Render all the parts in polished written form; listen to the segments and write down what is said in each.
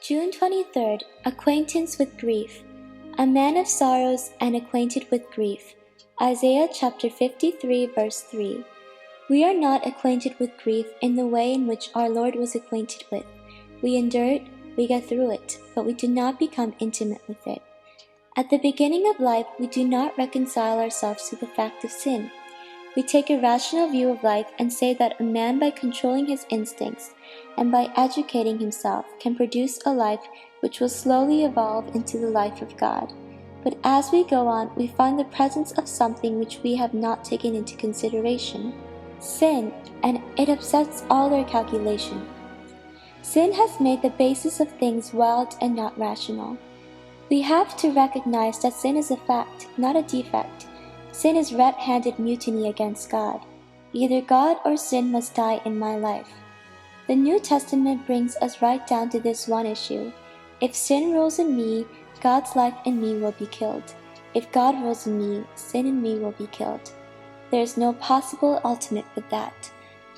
June 23rd, Acquaintance with Grief. A man of sorrows and acquainted with grief. Isaiah chapter 53 verse 3. We are not acquainted with grief in the way in which our Lord was acquainted with. We endure it, we get through it, but we do not become intimate with it. At the beginning of life, we do not reconcile ourselves to the fact of sin. We take a rational view of life and say that a man, by controlling his instincts and by educating himself, can produce a life which will slowly evolve into the life of God. But as we go on, we find the presence of something which we have not taken into consideration: sin, and it upsets all our calculation. Sin has made the basis of things wild and not rational. We have to recognize that sin is a fact, not a defect. Sin is red-handed mutiny against God. Either God or sin must die in my life. The New Testament brings us right down to this one issue. If sin rules in me, God's life in me will be killed. If God rules in me, sin in me will be killed. There is no possible ultimate with that.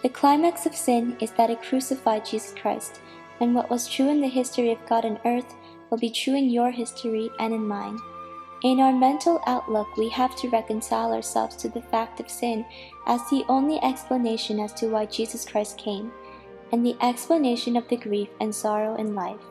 The climax of sin is that it crucified Jesus Christ, and what was true in the history of God on earth will be true in your history and in mine. In our mental outlook, we have to reconcile ourselves to the fact of sin as the only explanation as to why Jesus Christ came, and the explanation of the grief and sorrow in life.